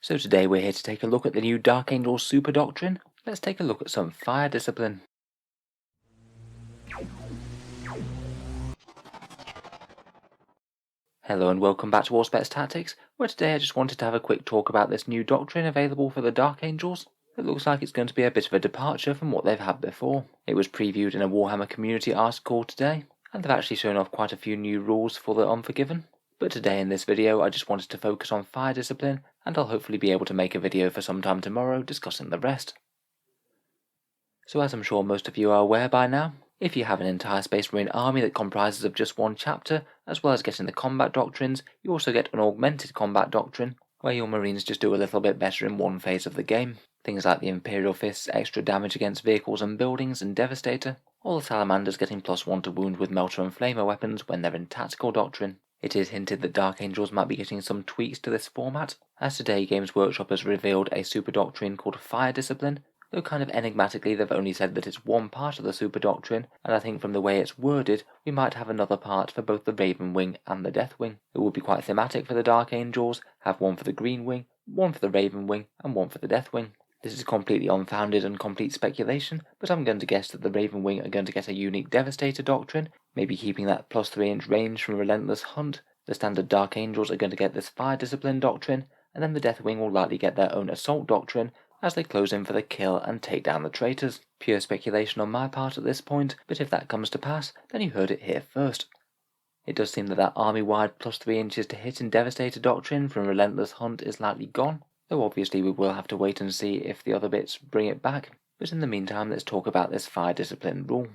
So today we're here to take a look at the new Dark Angel Super-Doctrine. Let's take a look at some fire discipline. Hello and welcome back to Auspex Tactics, where today I just wanted to have a quick talk about this new doctrine available for the Dark Angels. It looks like it's going to be a bit of a departure from what they've had before. It was previewed in a Warhammer community article today, and they've actually shown off quite a few new rules for the Unforgiven. But today in this video I just wanted to focus on fire discipline, and I'll hopefully be able to make a video for sometime tomorrow discussing the rest. So as I'm sure most of you are aware by now, if you have an entire Space Marine army that comprises of just one chapter, as well as getting the combat doctrines, you also get an augmented combat doctrine, where your Marines just do a little bit better in one phase of the game. Things like the Imperial Fist's extra damage against vehicles and buildings and Devastator, or the Salamanders getting +1 to wound with Melter and Flamer weapons when they're in tactical doctrine. It is hinted that Dark Angels might be getting some tweaks to this format, as today Games Workshop has revealed a super doctrine called Fire Discipline, though kind of enigmatically they've only said that it's one part of the super doctrine, and I think from the way it's worded, we might have another part for both the Raven Wing and the Death Wing. It would be quite thematic for the Dark Angels, have one for the Green Wing, one for the Raven Wing, and one for the Death Wing. This is completely unfounded and complete speculation, but I'm going to guess that the Raven Wing are going to get a unique Devastator doctrine, maybe keeping that +3-inch range from Relentless Hunt. The standard Dark Angels are going to get this Fire Discipline doctrine, and then the Death Wing will likely get their own Assault doctrine, as they close in for the kill and take down the traitors. Pure speculation on my part at this point, but if that comes to pass, then you heard it here first. It does seem that army-wide +3 inches to hit in Devastator doctrine from Relentless Hunt is likely gone, though obviously we will have to wait and see if the other bits bring it back. But in the meantime, let's talk about this Fire Discipline rule.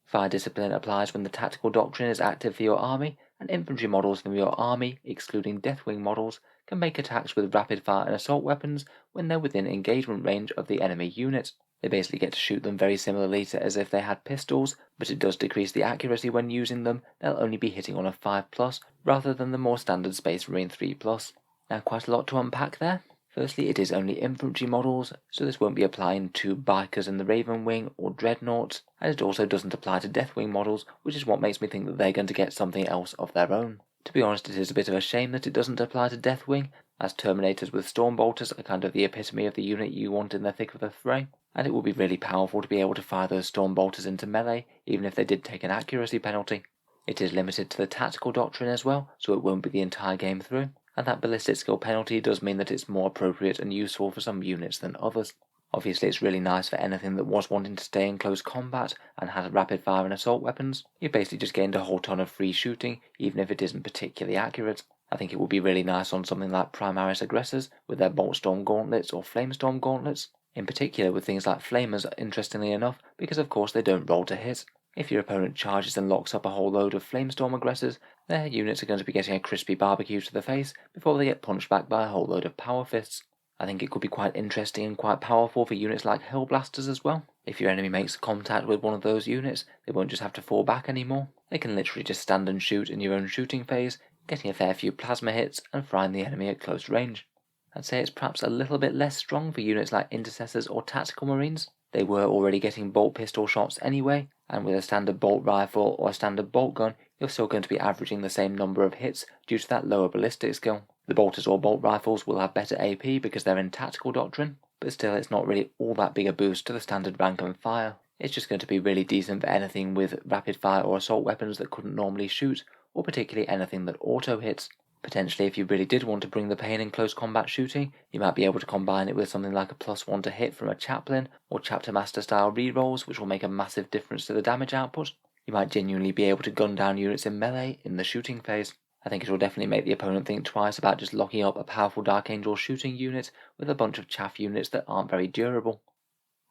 Fire Discipline applies when the tactical doctrine is active for your army, and infantry models from your army, excluding Deathwing models, can make attacks with rapid fire and assault weapons when they're within engagement range of the enemy unit. They basically get to shoot them very similarly to as if they had pistols, but it does decrease the accuracy when using them. They'll only be hitting on a 5+, rather than the more standard Space Marine 3+. Now quite a lot to unpack there. Firstly, it is only infantry models, so this won't be applying to Bikers in the Raven Wing or Dreadnoughts, and it also doesn't apply to Deathwing models, which is what makes me think that they're going to get something else of their own. To be honest, it is a bit of a shame that it doesn't apply to Deathwing, as Terminators with Stormbolters are kind of the epitome of the unit you want in the thick of the fray, and it would be really powerful to be able to fire those Stormbolters into melee, even if they did take an accuracy penalty. It is limited to the tactical doctrine as well, so it won't be the entire game through, and that ballistic skill penalty does mean that it's more appropriate and useful for some units than others. Obviously it's really nice for anything that was wanting to stay in close combat and had rapid fire and assault weapons. You've basically just gained a whole ton of free shooting, even if it isn't particularly accurate. I think it would be really nice on something like Primaris Aggressors with their Boltstorm Gauntlets or Flamestorm Gauntlets, in particular with things like Flamers, interestingly enough, because of course they don't roll to hit. If your opponent charges and locks up a whole load of Flamestorm Aggressors, their units are going to be getting a crispy barbecue to the face before they get punched back by a whole load of Power Fists. I think it could be quite interesting and quite powerful for units like Hellblasters as well. If your enemy makes contact with one of those units, they won't just have to fall back anymore. They can literally just stand and shoot in your own shooting phase, getting a fair few plasma hits and frying the enemy at close range. I'd say it's perhaps a little bit less strong for units like Intercessors or Tactical Marines. They were already getting bolt pistol shots anyway, and with a standard bolt rifle or a standard bolt gun, you're still going to be averaging the same number of hits due to that lower ballistic skill. The bolters or bolt rifles will have better AP because they're in tactical doctrine, but still it's not really all that big a boost to the standard rank and file. It's just going to be really decent for anything with rapid fire or assault weapons that couldn't normally shoot, or particularly anything that auto hits. Potentially, if you really did want to bring the pain in close combat shooting, you might be able to combine it with something like a +1 to hit from a Chaplain or Chapter Master style rerolls, which will make a massive difference to the damage output. You might genuinely be able to gun down units in melee in the shooting phase. I think it will definitely make the opponent think twice about just locking up a powerful Dark Angel shooting unit with a bunch of chaff units that aren't very durable.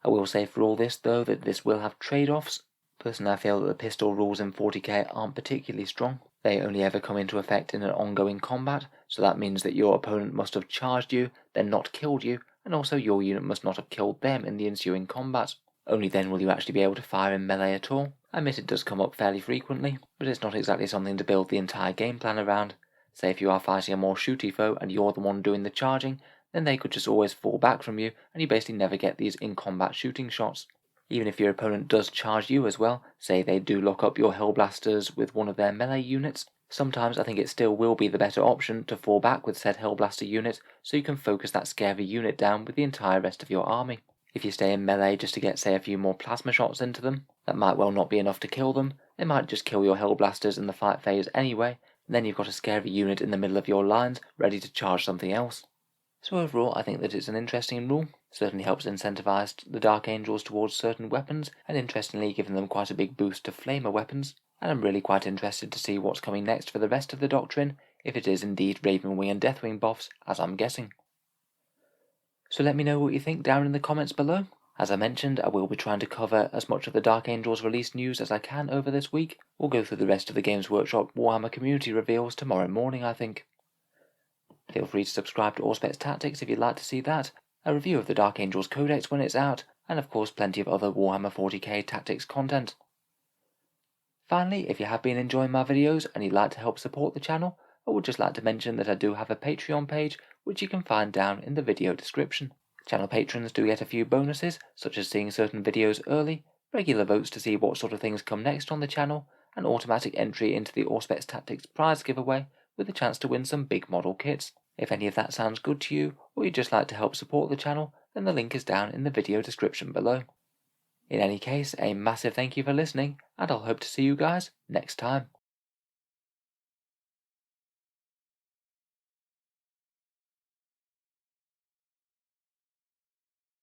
I will say for all this though that this will have trade-offs. Personally, I feel that the pistol rules in 40k aren't particularly strong. They only ever come into effect in an ongoing combat, so that means that your opponent must have charged you, then not killed you, and also your unit must not have killed them in the ensuing combat. Only then will you actually be able to fire in melee at all. I admit it does come up fairly frequently, but it's not exactly something to build the entire game plan around. Say if you are fighting a more shooty foe and you're the one doing the charging, then they could just always fall back from you and you basically never get these in-combat shooting shots. Even if your opponent does charge you as well, say they do lock up your Hellblasters with one of their melee units, Sometimes I think it still will be the better option to fall back with said Hellblaster unit so you can focus that scary unit down with the entire rest of your army. If you stay in melee just to get say a few more plasma shots into them, that might well not be enough to kill them. They might just kill your Hellblasters in the fight phase anyway, and then you've got a scary unit in the middle of your lines ready to charge something else. So overall I think that it's an interesting rule. Certainly helps incentivize the Dark Angels towards certain weapons, and interestingly giving them quite a big boost to flamer weapons. And I'm really quite interested to see what's coming next for the rest of the Doctrine, if it is indeed Ravenwing and Deathwing buffs, as I'm guessing. So let me know what you think down in the comments below. As I mentioned, I will be trying to cover as much of the Dark Angels release news as I can over this week. We'll go through the rest of the Games Workshop Warhammer community reveals tomorrow morning, I think. Feel free to subscribe to Auspex Tactics if you'd like to see that, a review of the Dark Angels Codex when it's out, and of course plenty of other Warhammer 40k Tactics content. Finally, if you have been enjoying my videos and you'd like to help support the channel, I would just like to mention that I do have a Patreon page which you can find down in the video description. Channel patrons do get a few bonuses, such as seeing certain videos early, regular votes to see what sort of things come next on the channel, and automatic entry into the Auspex Tactics prize giveaway with a chance to win some big model kits. If any of that sounds good to you, or you'd just like to help support the channel, then the link is down in the video description below. In any case, a massive thank you for listening, and I'll hope to see you guys next time.